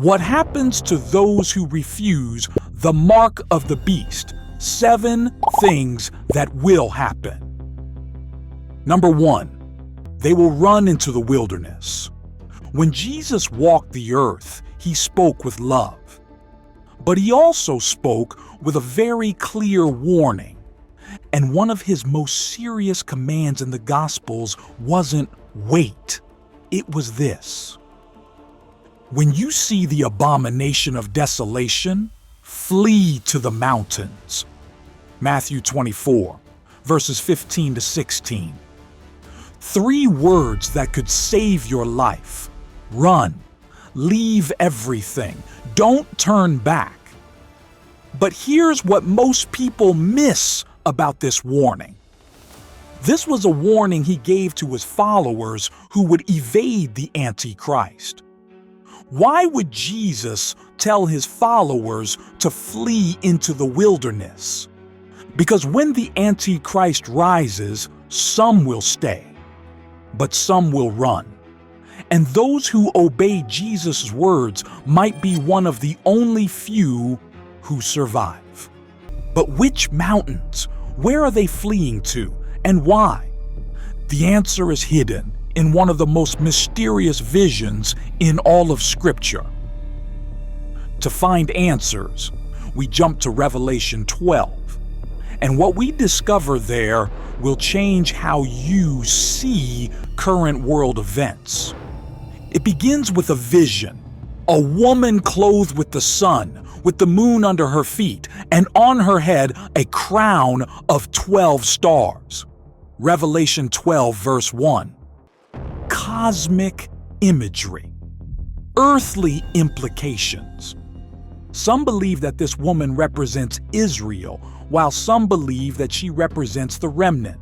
What happens to those who refuse the mark of the beast? 7 things that will happen. Number 1, they will run into the wilderness. When Jesus walked the earth, he spoke with love. But he also spoke with a very clear warning. And one of his most serious commands in the Gospels wasn't wait. It was this: when you see the abomination of desolation, flee to the mountains. Matthew 24, verses 15 to 16. 3 words that could save your life. Run. Leave everything. Don't turn back. But here's what most people miss about this warning. This was a warning he gave to his followers who would evade the Antichrist. Why would Jesus tell his followers to flee into the wilderness? Because when the Antichrist rises, some will stay, but some will run. And those who obey Jesus' words might be one of the only few who survive. But which mountains? Where are they fleeing to, and why? The answer is hidden in one of the most mysterious visions in all of Scripture. To find answers, we jump to Revelation 12. And what we discover there will change how you see current world events. It begins with a vision. A woman clothed with the sun, with the moon under her feet, and on her head a crown of 12 stars. Revelation 12, verse 1. Cosmic imagery. Earthly implications. Some believe that this woman represents Israel, while some believe that she represents the remnant.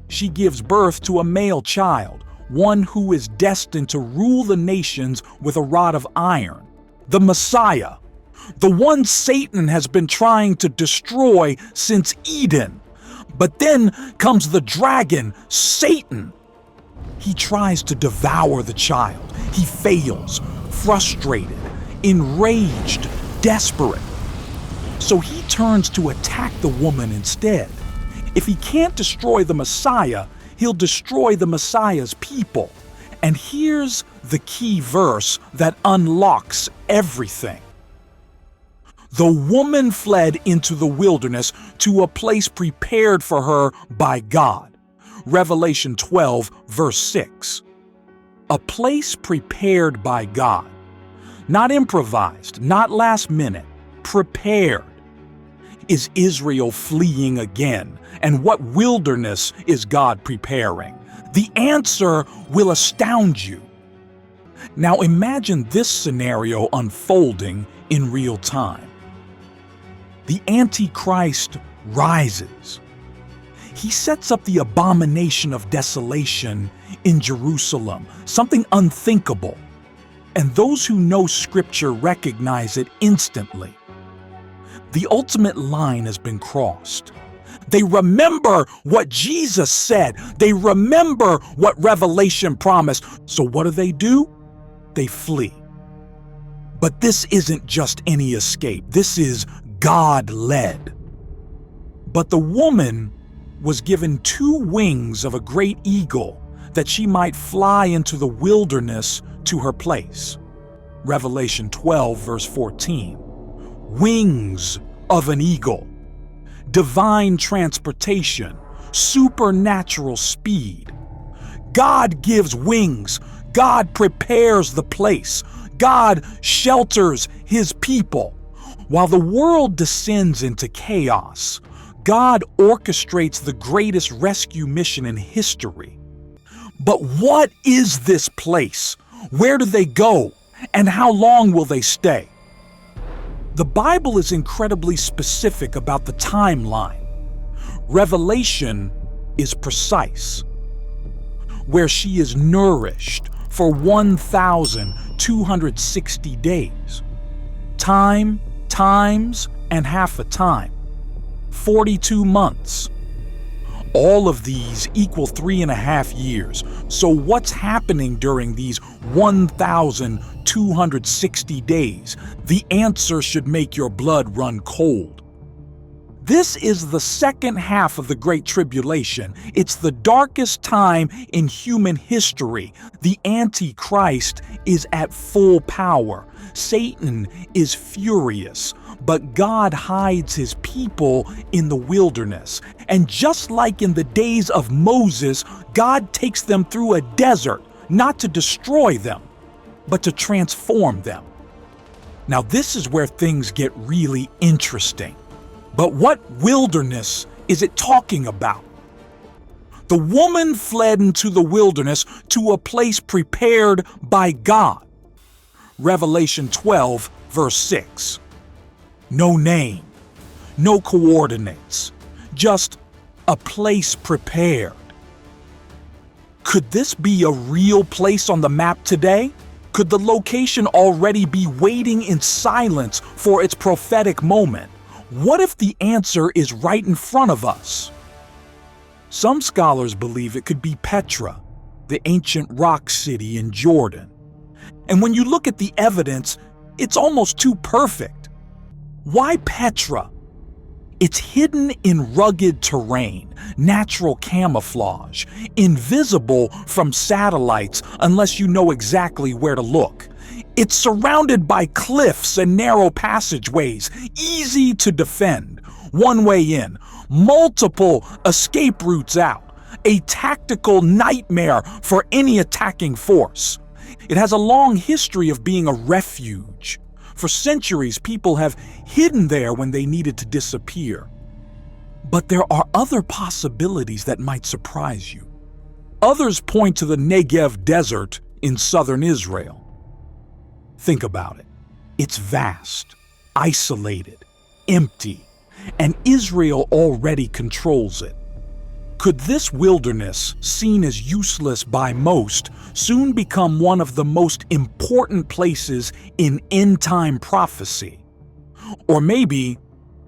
She gives birth to a male child, one who is destined to rule the nations with a rod of iron. The Messiah, the one Satan has been trying to destroy since Eden. But then comes the dragon, Satan. He tries to devour the child. He fails, frustrated, enraged, desperate. So he turns to attack the woman instead. If he can't destroy the Messiah, he'll destroy the Messiah's people. And here's the key verse that unlocks everything. The woman fled into the wilderness to a place prepared for her by God. Revelation 12, verse 6. A place prepared by God. Not improvised, not last minute, prepared. Is Israel fleeing again? And what wilderness is God preparing? The answer will astound you. Now imagine this scenario unfolding in real time. The Antichrist rises. He sets up the abomination of desolation in Jerusalem, something unthinkable. And those who know Scripture recognize it instantly. The ultimate line has been crossed. They remember what Jesus said. They remember what Revelation promised. So what do? They flee. But this isn't just any escape. This is God-led. But the woman was given 2 wings of a great eagle that she might fly into the wilderness to her place. Revelation 12, verse 14. Wings of an eagle. Divine transportation. Supernatural speed. God gives wings. God prepares the place. God shelters His people. While the world descends into chaos, God orchestrates the greatest rescue mission in history. But what is this place? Where do they go? And how long will they stay? The Bible is incredibly specific about the timeline. Revelation is precise. Where she is nourished for 1,260 days. Times, and half a time. 42 months. All of these equal 3.5 years. So what's happening during these 1,260 days? The answer should make your blood run cold. This is the second half of the Great Tribulation. It's the darkest time in human history. The Antichrist is at full power. Satan is furious, but God hides his people in the wilderness. And just like in the days of Moses, God takes them through a desert, not to destroy them, but to transform them. Now, this is where things get really interesting. But what wilderness is it talking about? The woman fled into the wilderness to a place prepared by God. Revelation 12, verse 6. No name, no coordinates, just a place prepared. Could this be a real place on the map today? Could the location already be waiting in silence for its prophetic moment? What if the answer is right in front of us? Some scholars believe it could be Petra, the ancient rock city in Jordan. And when you look at the evidence, it's almost too perfect. Why Petra? It's hidden in rugged terrain, natural camouflage, invisible from satellites unless you know exactly where to look. It's surrounded by cliffs and narrow passageways, easy to defend. One way in, multiple escape routes out, a tactical nightmare for any attacking force. It has a long history of being a refuge. For centuries, people have hidden there when they needed to disappear. But there are other possibilities that might surprise you. Others point to the Negev desert in southern Israel. Think about it. It's vast, isolated, empty, and Israel already controls it. Could this wilderness, seen as useless by most, soon become one of the most important places in end-time prophecy? Or maybe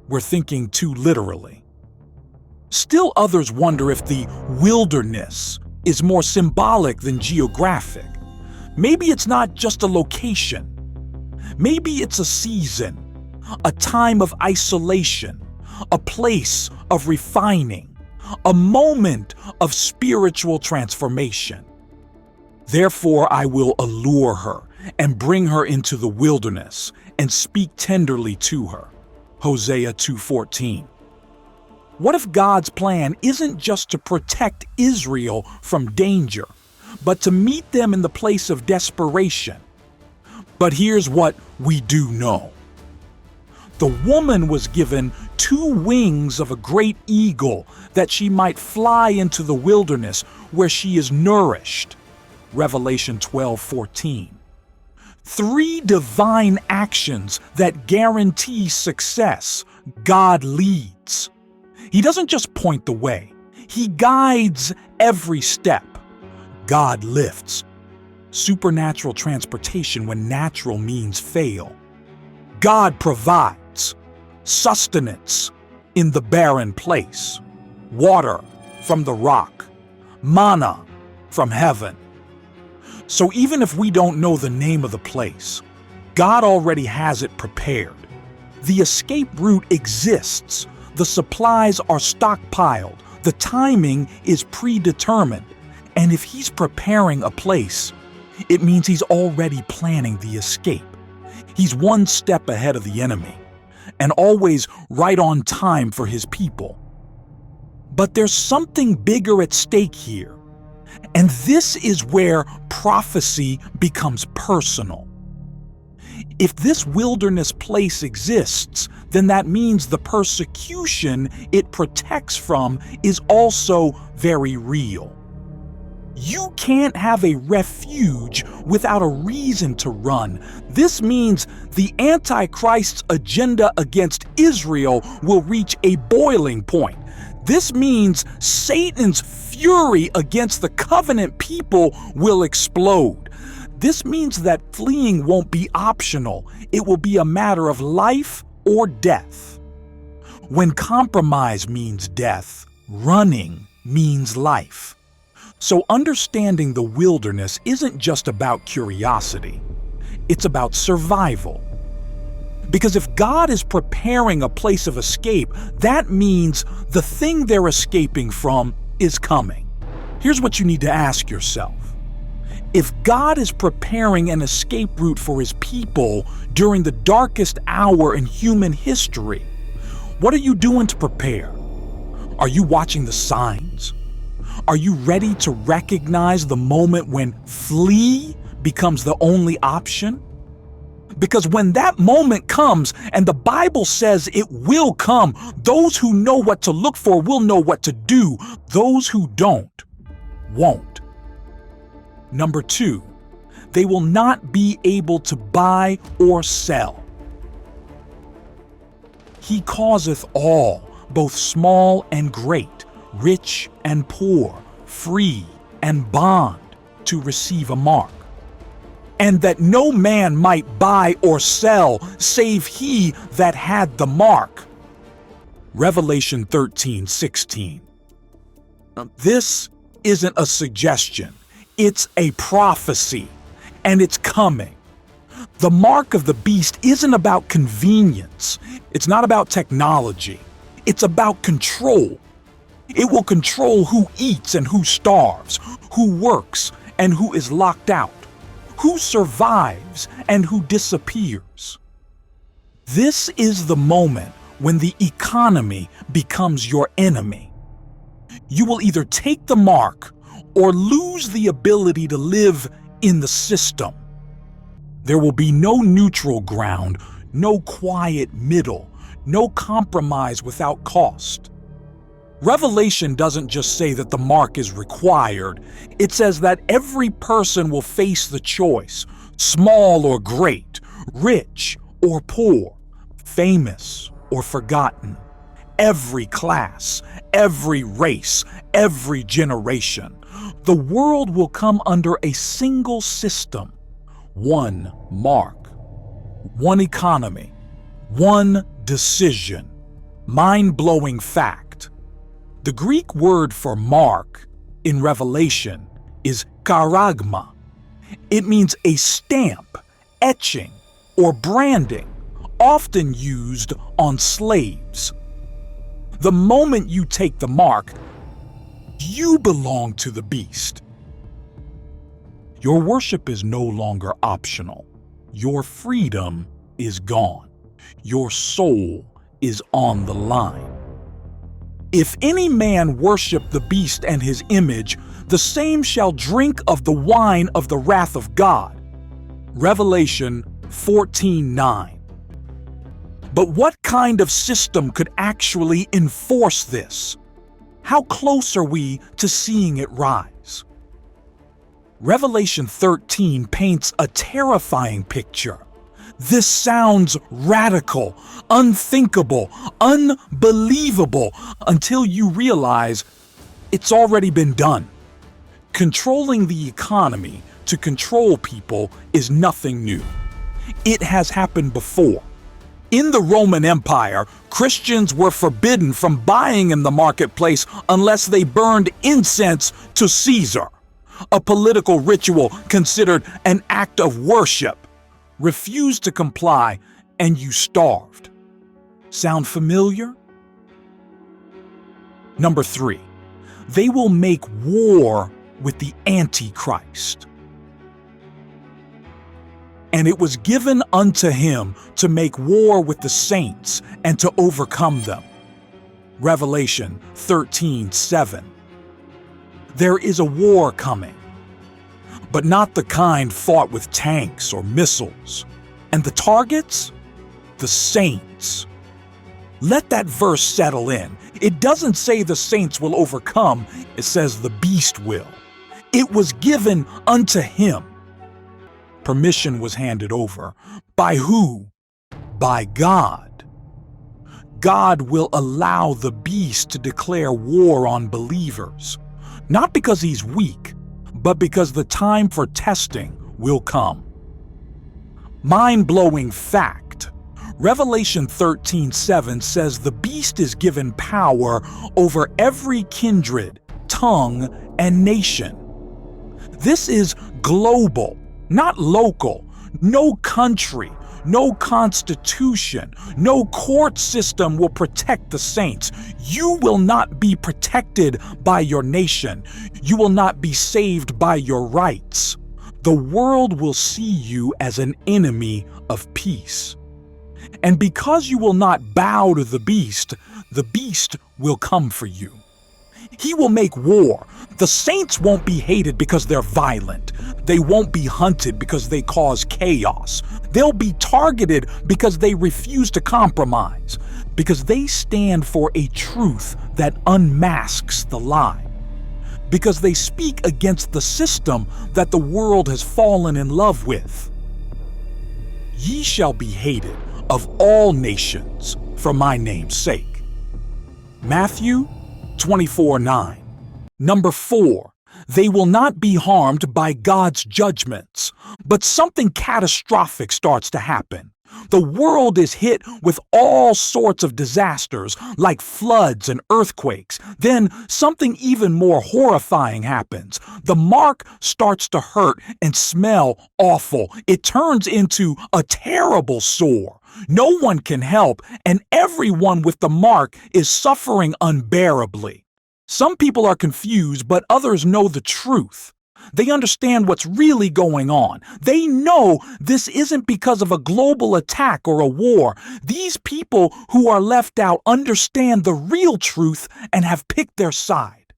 we're thinking too literally. Still others wonder if the wilderness is more symbolic than geographic. Maybe it's not just a location. Maybe it's a season, a time of isolation, a place of refining, a moment of spiritual transformation. Therefore, I will allure her and bring her into the wilderness and speak tenderly to her. Hosea 2:14. What if God's plan isn't just to protect Israel from danger, but to meet them in the place of desperation? But here's what we do know. The woman was given 2 wings of a great eagle that she might fly into the wilderness where she is nourished. Revelation 12:14. 3 divine actions that guarantee success. God leads. He doesn't just point the way. He guides every step. God lifts. Supernatural transportation when natural means fail. God provides. Sustenance in the barren place. Water from the rock. Manna from heaven. So even if we don't know the name of the place, God already has it prepared. The escape route exists. The supplies are stockpiled. The timing is predetermined. And if He's preparing a place, it means He's already planning the escape. He's one step ahead of the enemy, and always right on time for His people. But there's something bigger at stake here, and this is where prophecy becomes personal. If this wilderness place exists, then that means the persecution it protects from is also very real. You can't have a refuge without a reason to run. This means the Antichrist's agenda against Israel will reach a boiling point. This means Satan's fury against the covenant people will explode. This means that fleeing won't be optional. It will be a matter of life or death. When compromise means death, running means life. So understanding the wilderness isn't just about curiosity, it's about survival. Because if God is preparing a place of escape, that means the thing they're escaping from is coming. Here's what you need to ask yourself. If God is preparing an escape route for His people during the darkest hour in human history, what are you doing to prepare? Are you watching the signs? Are you ready to recognize the moment when flee becomes the only option? Because when that moment comes, and the Bible says it will come, those who know what to look for will know what to do. Those who don't, won't. Number 2, they will not be able to buy or sell. He causeth all, both small and great, rich and poor, free and bond, to receive a mark. And that no man might buy or sell, save he that had the mark. Revelation 13:16. This isn't a suggestion. It's a prophecy, and it's coming. The mark of the beast isn't about convenience. It's not about technology. It's about control. It will control who eats and who starves, who works and who is locked out, who survives and who disappears. This is the moment when the economy becomes your enemy. You will either take the mark or lose the ability to live in the system. There will be no neutral ground, no quiet middle, no compromise without cost. Revelation doesn't just say that the mark is required. It says that every person will face the choice, small or great, rich or poor, famous or forgotten. Every class, every race, every generation. The world will come under a single system, one mark, one economy, one decision. Mind-blowing fact. The Greek word for mark in Revelation is charagma. It means a stamp, etching, or branding, often used on slaves. The moment you take the mark, you belong to the beast. Your worship is no longer optional. Your freedom is gone. Your soul is on the line. If any man worship the beast and his image, the same shall drink of the wine of the wrath of God. Revelation 14:9. But what kind of system could actually enforce this? How close are we to seeing it rise? Revelation 13 paints a terrifying picture. This sounds radical, unthinkable, unbelievable until you realize it's already been done. Controlling the economy to control people is nothing new. It has happened before. In the Roman Empire, Christians were forbidden from buying in the marketplace unless they burned incense to Caesar, a political ritual considered an act of worship. Refuse to comply, and you starved. Sound familiar? Number 3, they will make war with the Antichrist. And it was given unto him to make war with the saints and to overcome them. Revelation 13:7. There is a war coming, but not the kind fought with tanks or missiles. And the targets? The saints. Let that verse settle in. It doesn't say the saints will overcome, it says the beast will. It was given unto him. Permission was handed over. By who? By God. God will allow the beast to declare war on believers, not because he's weak, but because the time for testing will come. Mind-blowing fact. Revelation 13:7 says the beast is given power over every kindred, tongue, and nation. This is global, not local. No country, no constitution, no court system will protect the saints. You will not be protected by your nation. You will not be saved by your rights. The world will see you as an enemy of peace. And because you will not bow to the beast will come for you. He will make war. The saints won't be hated because they're violent. They won't be hunted because they cause chaos. They'll be targeted because they refuse to compromise, because they stand for a truth that unmasks the lie, because they speak against the system that the world has fallen in love with. Ye shall be hated of all nations for my name's sake. Matthew 24:9. Number 4, they will not be harmed by God's judgments, but something catastrophic starts to happen. The world is hit with all sorts of disasters like floods and earthquakes. Then something even more horrifying happens. The mark starts to hurt and smell awful. It turns into a terrible sore. No one can help, and everyone with the mark is suffering unbearably. Some people are confused, but others know the truth. They understand what's really going on. They know this isn't because of a global attack or a war. These people who are left out understand the real truth and have picked their side.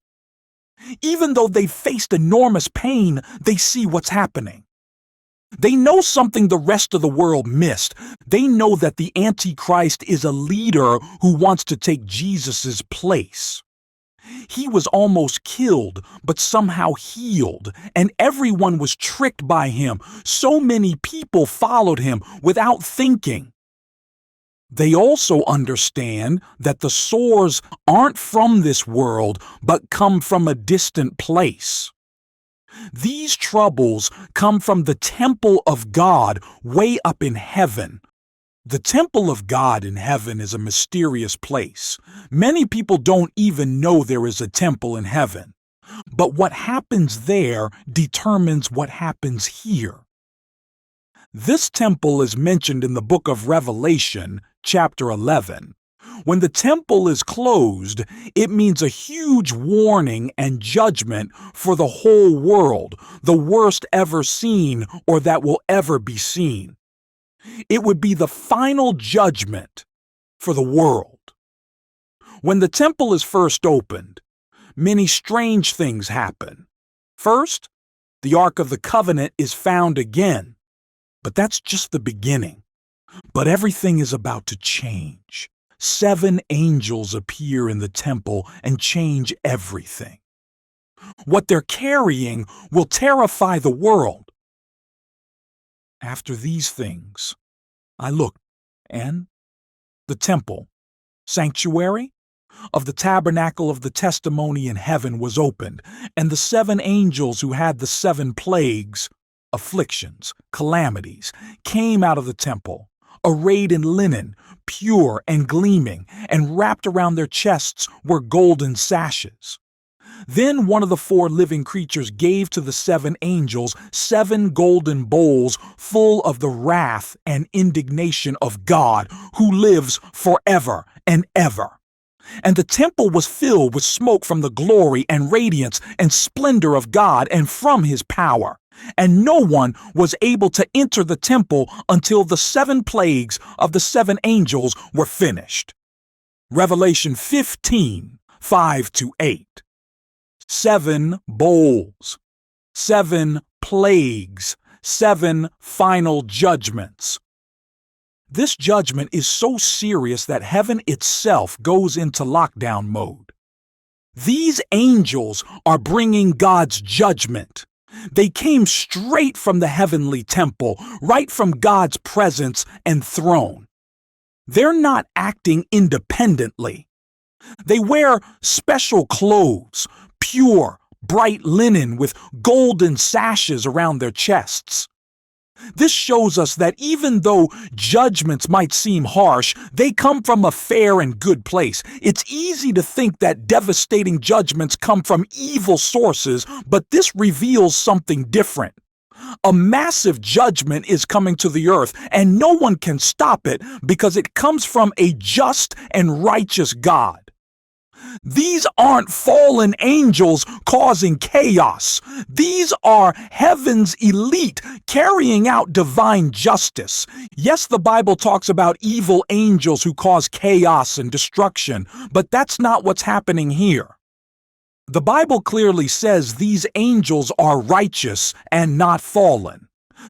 Even though they've faced enormous pain, they see what's happening. They know something the rest of the world missed. They know that the Antichrist is a leader who wants to take Jesus' place. He was almost killed, but somehow healed, and everyone was tricked by him. So many people followed him without thinking. They also understand that the sores aren't from this world, but come from a distant place. These troubles come from the temple of God way up in heaven. The temple of God in heaven is a mysterious place. Many people don't even know there is a temple in heaven. But what happens there determines what happens here. This temple is mentioned in the book of Revelation, chapter 11. When the temple is closed, it means a huge warning and judgment for the whole world, the worst ever seen or that will ever be seen. It would be the final judgment for the world. When the temple is first opened, many strange things happen. First, the Ark of the Covenant is found again, but that's just the beginning. But everything is about to change. 7 angels appear in the temple and change everything. What they're carrying will terrify the world. After these things, I looked, and the temple, sanctuary of the tabernacle of the testimony in heaven was opened, and the 7 angels who had the 7 plagues, afflictions, calamities, came out of the temple, arrayed in linen, pure and gleaming, and wrapped around their chests were golden sashes. Then one of the 4 living creatures gave to the 7 angels 7 golden bowls full of the wrath and indignation of God, who lives forever and ever. And the temple was filled with smoke from the glory and radiance and splendor of God and from his power. And no one was able to enter the temple until the 7 plagues of the 7 angels were finished. Revelation 15, 5-8. 7 bowls, 7 plagues, 7 final judgments. This judgment is so serious that heaven itself goes into lockdown mode. These angels are bringing God's judgment. They came straight from the heavenly temple, right from God's presence and throne. They're not acting independently. They wear special clothes, pure, bright linen with golden sashes around their chests. This shows us that even though judgments might seem harsh, they come from a fair and good place. It's easy to think that devastating judgments come from evil sources, but this reveals something different. A massive judgment is coming to the earth, and no one can stop it because it comes from a just and righteous God. These aren't fallen angels causing chaos. These are heaven's elite carrying out divine justice. Yes, the Bible talks about evil angels who cause chaos and destruction, but that's not what's happening here. The Bible clearly says these angels are righteous and not fallen.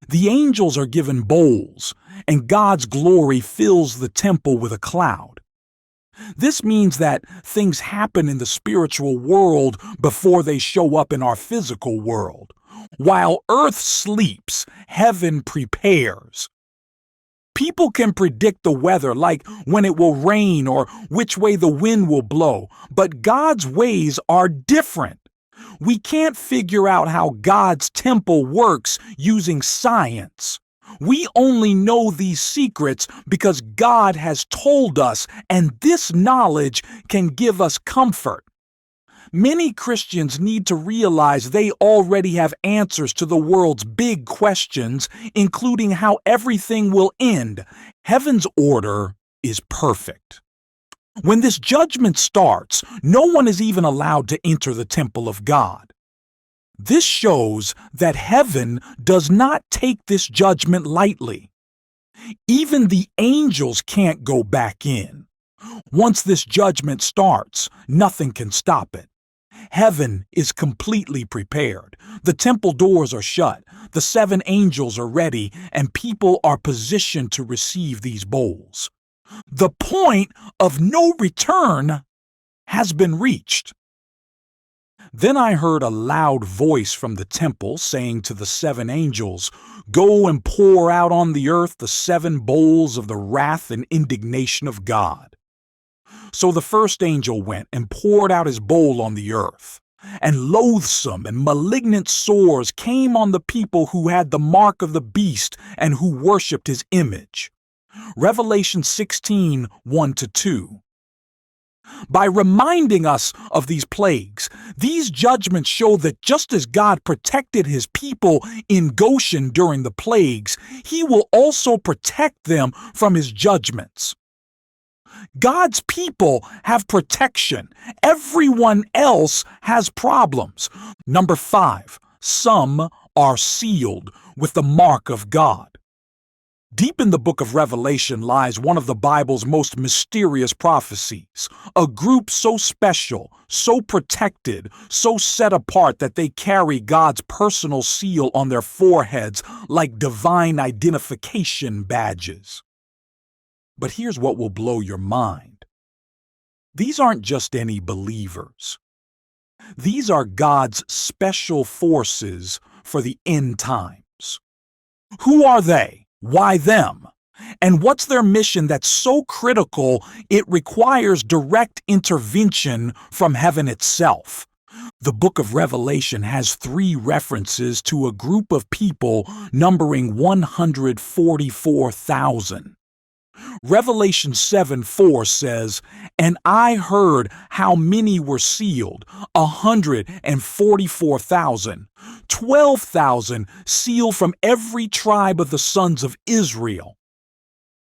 The angels are given bowls, and God's glory fills the temple with a cloud. This means that things happen in the spiritual world before they show up in our physical world. While earth sleeps, heaven prepares. People can predict the weather, like when it will rain or which way the wind will blow, but God's ways are different. We can't figure out how God's temple works using science. We only know these secrets because God has told us, and this knowledge can give us comfort. Many Christians need to realize they already have answers to the world's big questions, including how everything will end. Heaven's order is perfect. When this judgment starts, no one is even allowed to enter the temple of God. This shows that heaven does not take this judgment lightly. Even the angels can't go back in. Once this judgment starts, nothing can stop it. Heaven is completely prepared. The temple doors are shut, the 7 angels are ready, and people are positioned to receive these bowls. The point of no return has been reached. Then I heard a loud voice from the temple saying to the 7 angels, "Go and pour out on the earth the 7 bowls of the wrath and indignation of God." So the first angel went and poured out his bowl on the earth, and loathsome and malignant sores came on the people who had the mark of the beast and who worshipped his image. Revelation 16, 1-2. By reminding us of these plagues, these judgments show that just as God protected his people in Goshen during the plagues, he will also protect them from his judgments. God's people have protection. Everyone else has problems. Number 5, some are sealed with the mark of God. Deep in the book of Revelation lies one of the Bible's most mysterious prophecies, a group so special, so protected, so set apart that they carry God's personal seal on their foreheads like divine identification badges. But here's what will blow your mind. These aren't just any believers. These are God's special forces for the end times. Who are they? Why them? And what's their mission that's so critical it requires direct intervention from heaven itself? The book of Revelation has 3 references to a group of people numbering 144,000. Revelation 7:4 says, "And I heard how many were sealed, 144,000, 12,000 sealed from every tribe of the sons of Israel."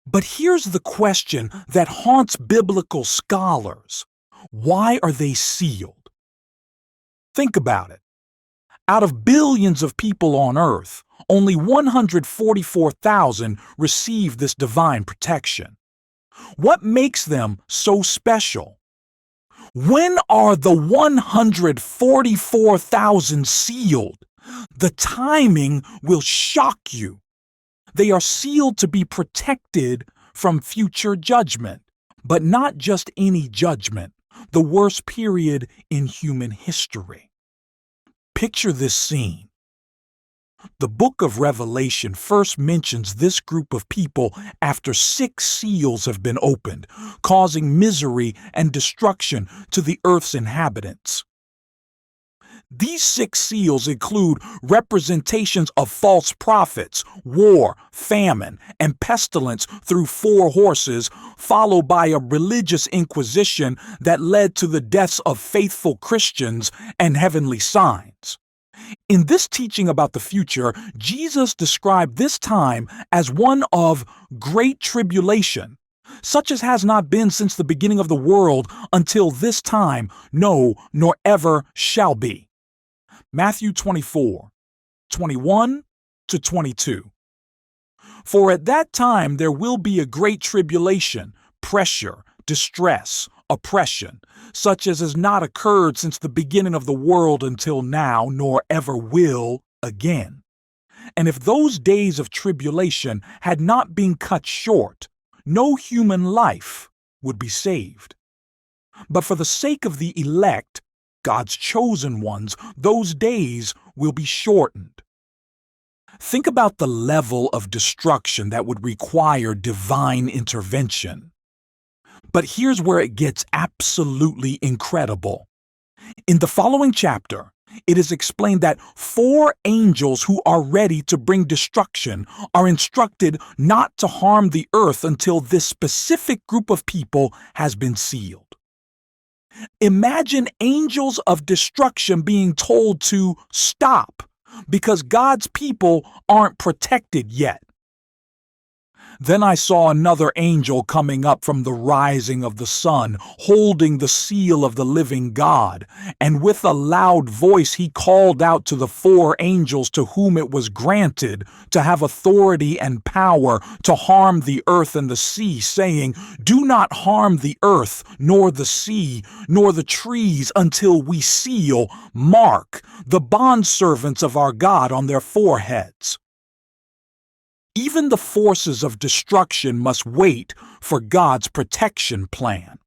But here's the question that haunts biblical scholars. Why are they sealed? Think about it. Out of billions of people on earth, only 144,000 receive this divine protection. What makes them so special? When are the 144,000 sealed? The timing will shock you. They are sealed to be protected from future judgment, but not just any judgment, the worst period in human history. Picture this scene. The book of Revelation first mentions this group of people after 6 seals have been opened, causing misery and destruction to the earth's inhabitants. These 6 seals include representations of false prophets, war, famine, and pestilence through 4 horses, followed by a religious inquisition that led to the deaths of faithful Christians and heavenly signs. In this teaching about the future, Jesus described this time as one of great tribulation, such as has not been since the beginning of the world until this time, no, nor ever shall be. Matthew 24:21-22. For at that time there will be a great tribulation, pressure, distress, oppression, such as has not occurred since the beginning of the world until now, nor ever will again. And if those days of tribulation had not been cut short, no human life would be saved. But for the sake of the elect, God's chosen ones, those days will be shortened. Think about the level of destruction that would require divine intervention. But here's where it gets absolutely incredible. In the following chapter, it is explained that 4 angels who are ready to bring destruction are instructed not to harm the earth until this specific group of people has been sealed. Imagine angels of destruction being told to stop because God's people aren't protected yet. Then I saw another angel coming up from the rising of the sun, holding the seal of the living God, and with a loud voice he called out to the 4 angels to whom it was granted to have authority and power to harm the earth and the sea, saying, "Do not harm the earth, nor the sea, nor the trees until we seal, mark, the bondservants of our God on their foreheads." Even the forces of destruction must wait for God's protection plan.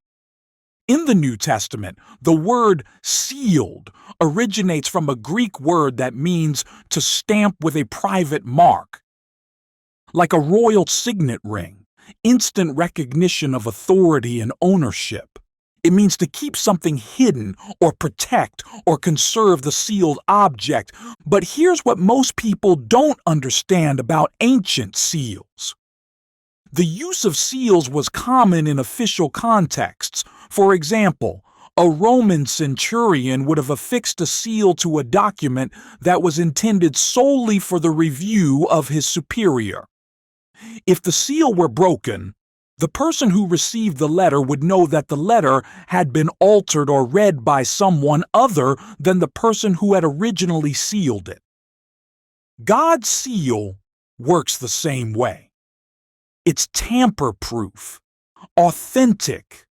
In the New Testament, the word sealed originates from a Greek word that means to stamp with a private mark. Like a royal signet ring, instant recognition of authority and ownership. It means to keep something hidden or protect or conserve the sealed object. But here's what most people don't understand about ancient seals. The use of seals was common in official contexts. For example, a Roman centurion would have affixed a seal to a document that was intended solely for the review of his superior. If the seal were broken, the person who received the letter would know that the letter had been altered or read by someone other than the person who had originally sealed it. God's seal works the same way. It's tamper-proof, authentic,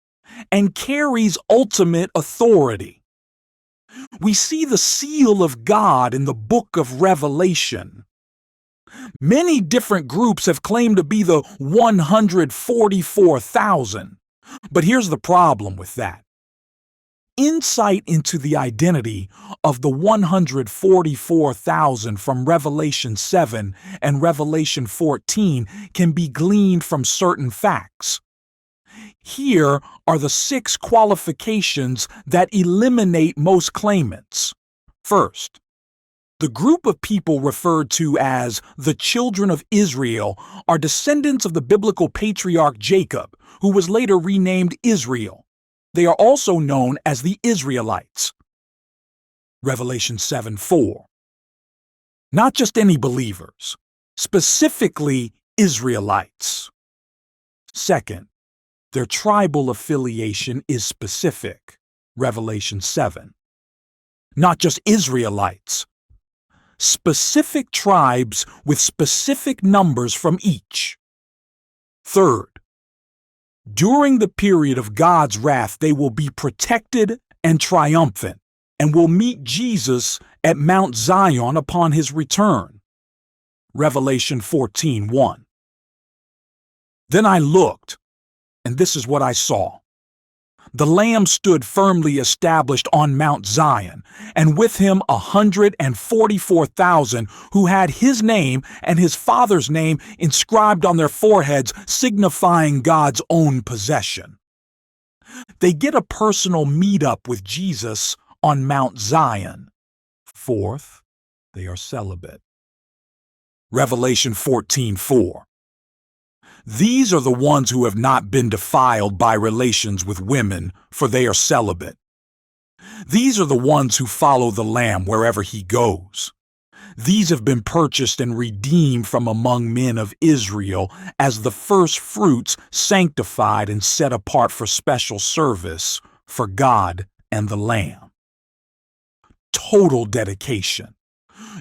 and carries ultimate authority. We see the seal of God in the book of Revelation. Many different groups have claimed to be the 144,000. But here's the problem with that. Insight into the identity of the 144,000 from Revelation 7 and Revelation 14 can be gleaned from certain facts. Here are the 6 qualifications that eliminate most claimants. First, the group of people referred to as the children of Israel are descendants of the biblical patriarch Jacob, who was later renamed Israel. They are also known as the Israelites. Revelation 7:4. Not just any believers, specifically Israelites. Second, their tribal affiliation is specific. Revelation 7. Not just Israelites, specific tribes with specific numbers from each. Third, during the period of God's wrath, they will be protected and triumphant, and will meet Jesus at Mount Zion upon his return. Revelation 14:1. Then I looked, and this is what I saw. The Lamb stood firmly established on Mount Zion, and with him 144,000 who had his name and his Father's name inscribed on their foreheads, signifying God's own possession. They get a personal meet-up with Jesus on Mount Zion. Fourth, they are celibate. Revelation 14:4. These are the ones who have not been defiled by relations with women, for they are celibate. These are the ones who follow the Lamb wherever he goes. These have been purchased and redeemed from among men of Israel as the first fruits, sanctified and set apart for special service for God and the Lamb. Total dedication.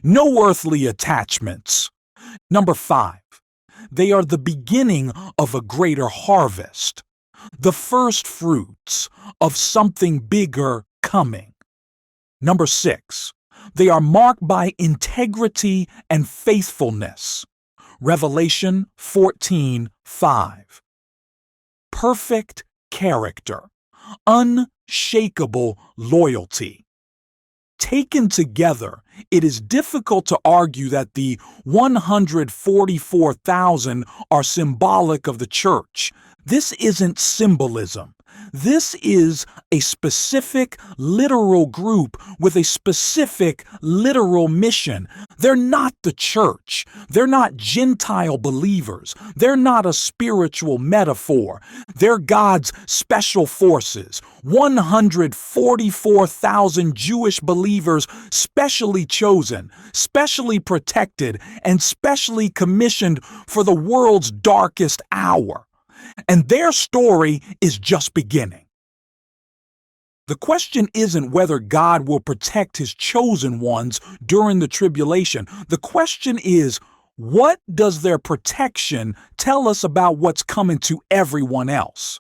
No earthly attachments. Number 5. They are the beginning of a greater harvest, the first fruits of something bigger coming. Number 6. They are marked by integrity and faithfulness. Revelation 14:5. Perfect character, unshakable loyalty. Taken together, it is difficult to argue that the 144,000 are symbolic of the church. This isn't symbolism. This is a specific literal group with a specific literal mission. They're not the church. They're not Gentile believers. They're not a spiritual metaphor. They're God's special forces. 144,000 Jewish believers, specially chosen, specially protected, and specially commissioned for the world's darkest hour. And their story is just beginning. The question isn't whether God will protect his chosen ones during the tribulation. The question is, what does their protection tell us about what's coming to everyone else?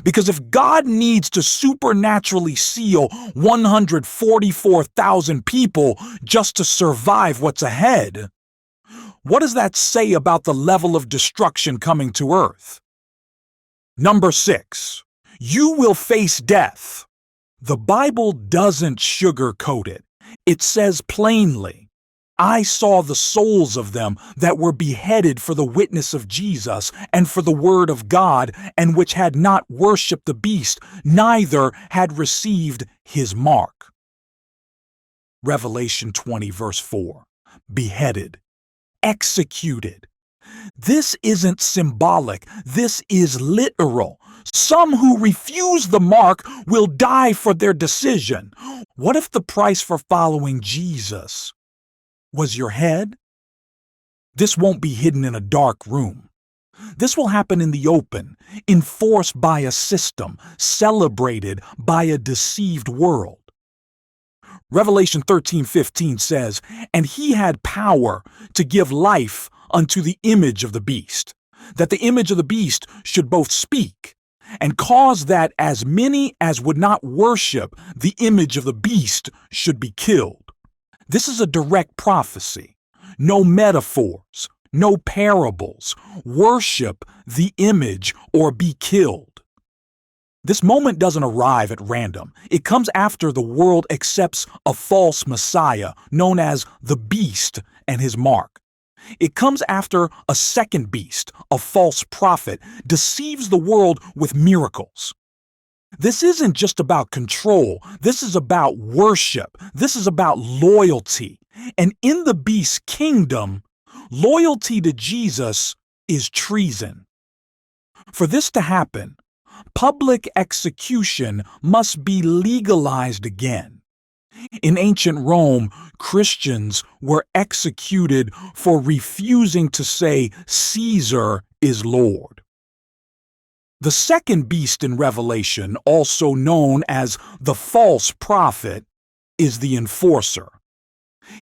Because if God needs to supernaturally seal 144,000 people just to survive what's ahead, what does that say about the level of destruction coming to earth? Number 6, you will face death. The Bible doesn't sugarcoat it. It says plainly, I saw the souls of them that were beheaded for the witness of Jesus and for the word of God, and which had not worshipped the beast, neither had received his mark. Revelation 20:4. Beheaded, executed. This isn't symbolic. This is literal. Some who refuse the mark will die for their decision. What if the price for following Jesus was your head? This won't be hidden in a dark room. This will happen in the open, enforced by a system, celebrated by a deceived world. Revelation 13:15 says, and he had power to give life unto the image of the beast, that the image of the beast should both speak and cause that as many as would not worship the image of the beast should be killed. This is a direct prophecy. No metaphors, no parables. Worship the image or be killed. This moment doesn't arrive at random. It comes after the world accepts a false Messiah known as the beast and his mark. It comes after a second beast, a false prophet, deceives the world with miracles. This isn't just about control. This is about worship. This is about loyalty. And in the beast's kingdom, loyalty to Jesus is treason. For this to happen, public execution must be legalized again. In ancient Rome, Christians were executed for refusing to say Caesar is Lord. The second beast in Revelation, also known as the false prophet, is the enforcer.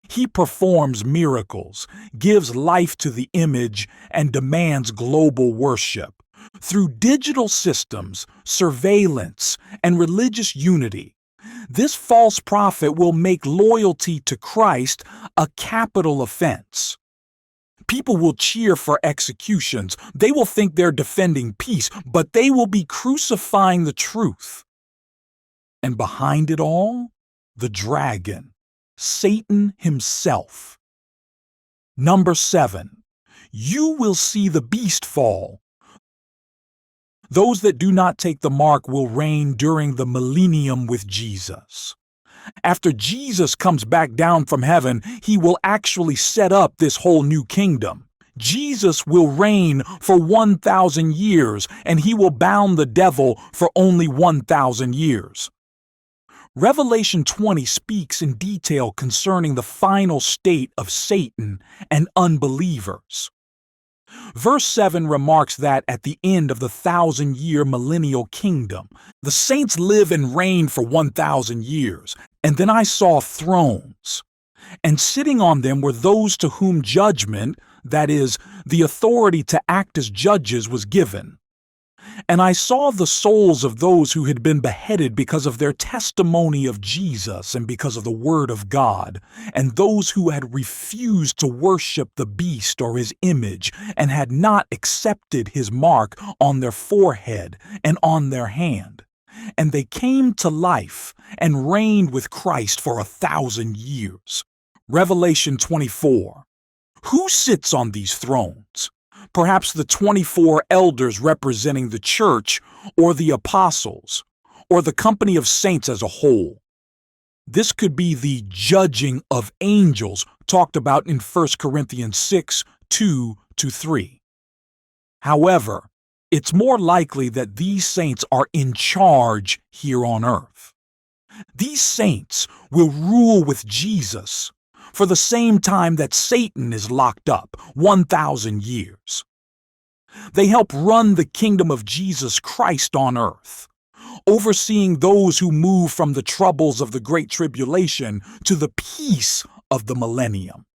He performs miracles, gives life to the image, and demands global worship. Through digital systems, surveillance, and religious unity, this false prophet will make loyalty to Christ a capital offense. People will cheer for executions. They will think they're defending peace, but they will be crucifying the truth. And behind it all, the dragon, Satan himself. Number 7, you will see the beast fall. Those that do not take the mark will reign during the millennium with Jesus. After Jesus comes back down from heaven, he will actually set up this whole new kingdom. Jesus will reign for 1,000 years, and he will bound the devil for only 1,000 years. Revelation 20 speaks in detail concerning the final state of Satan and unbelievers. Verse 7 remarks that at the end of the 1,000-year millennial kingdom, the saints live and reign for 1,000 years. And then I saw thrones, and sitting on them were those to whom judgment, that is, the authority to act as judges, was given. And I saw the souls of those who had been beheaded because of their testimony of Jesus and because of the word of God, and those who had refused to worship the beast or his image, and had not accepted his mark on their forehead and on their hand. And they came to life and reigned with Christ for 1,000 years. Revelation 24. Who sits on these thrones? Perhaps the 24 elders representing the church, or the apostles, or the company of saints as a whole. This could be the judging of angels talked about in 1 Corinthians 6, 2-3. However, it's more likely that these saints are in charge here on earth. These saints will rule with Jesus for the same time that Satan is locked up, 1,000 years. They help run the kingdom of Jesus Christ on earth, overseeing those who move from the troubles of the Great Tribulation to the peace of the Millennium.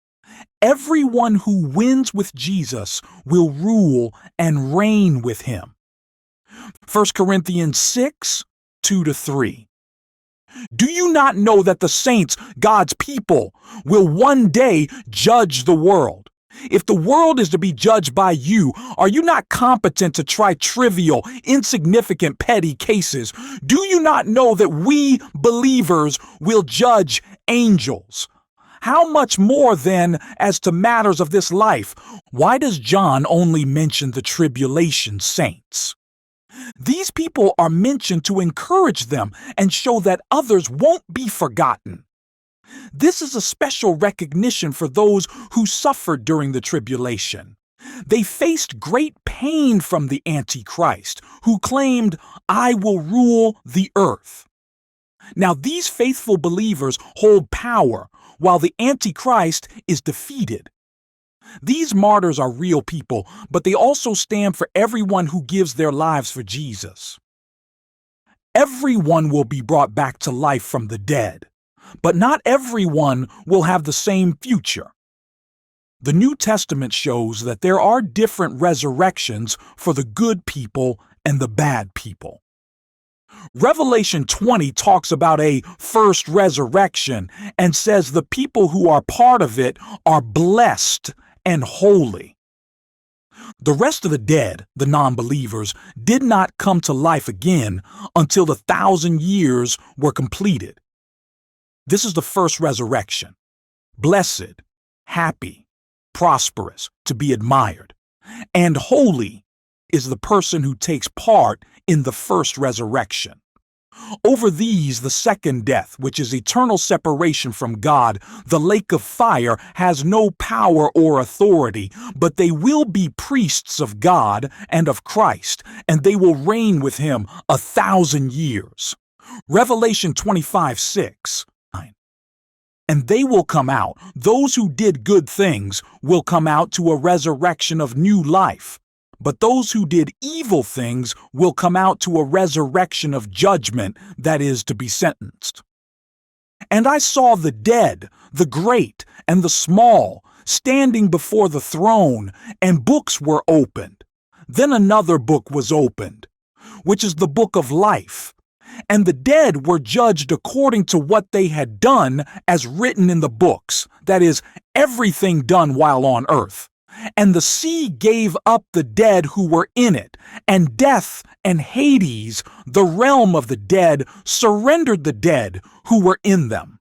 Everyone who wins with Jesus will rule and reign with him. 1 Corinthians 6, 2-3. Do you not know that the saints, God's people, will one day judge the world? If the world is to be judged by you, are you not competent to try trivial, insignificant, petty cases? Do you not know that we believers will judge angels? How much more then as to matters of this life? Why does John only mention the tribulation saints? These people are mentioned to encourage them and show that others won't be forgotten. This is a special recognition for those who suffered during the tribulation. They faced great pain from the Antichrist, who claimed, "I will rule the earth." Now, these faithful believers hold power while the Antichrist is defeated. These martyrs are real people, but they also stand for everyone who gives their lives for Jesus. Everyone will be brought back to life from the dead, but not everyone will have the same future. The New Testament shows that there are different resurrections for the good people and the bad people. Revelation 20 talks about a first resurrection and says the people who are part of it are blessed and holy. The rest of the dead, the non-believers, did not come to life again until the 1,000 years were completed. This is the first resurrection. Blessed, happy, prosperous, to be admired. And holy is the person who takes part in the first resurrection. Over these, the second death, which is eternal separation from God, the lake of fire, has no power or authority, but they will be priests of God and of Christ, and they will reign with him 1,000 years. Revelation 25:6. And they will come out, those who did good things will come out to a resurrection of new life. But those who did evil things will come out to a resurrection of judgment, that is, to be sentenced. And I saw the dead, the great and the small, standing before the throne, and books were opened. Then another book was opened, which is the book of life. And the dead were judged according to what they had done as written in the books, that is, everything done while on earth. And the sea gave up the dead who were in it, and death and Hades, the realm of the dead, surrendered the dead who were in them.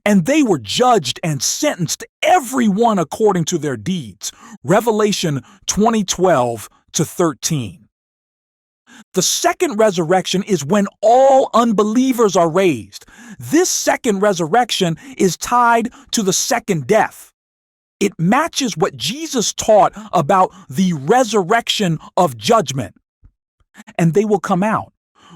And they were judged and sentenced, every one according to their deeds. Revelation 20:12-13. The second resurrection is when all unbelievers are raised. This second resurrection is tied to the second death. It matches what Jesus taught about the resurrection of judgment. And they will come out.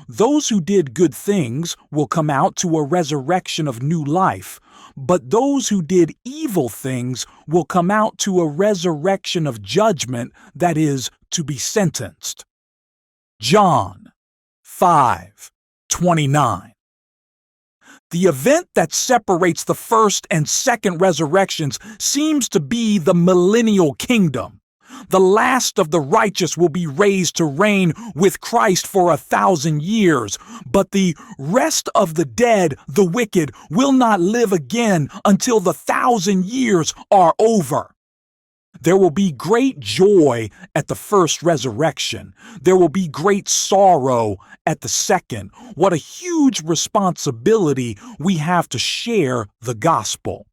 Those who did good things will come out to a resurrection of new life, but those who did evil things will come out to a resurrection of judgment, that is, to be sentenced. John 5:29. The event that separates the first and second resurrections seems to be the millennial kingdom. The last of the righteous will be raised to reign with Christ for 1,000 years, but the rest of the dead, the wicked, will not live again until the 1,000 years are over. There will be great joy at the first resurrection. There will be great sorrow at the second. What a huge responsibility we have to share the gospel.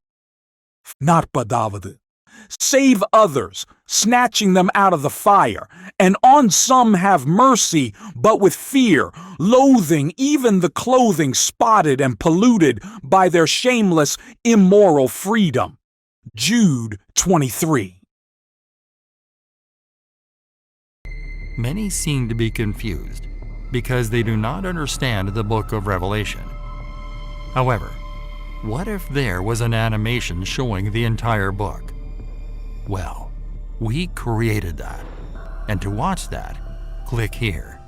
Narpa David. Save others, snatching them out of the fire, and on some have mercy, but with fear, loathing even the clothing spotted and polluted by their shameless, immoral freedom. Jude 23. Many seem to be confused because they do not understand the book of Revelation. However, what if there was an animation showing the entire book? Well, we created that. And to watch that, click here.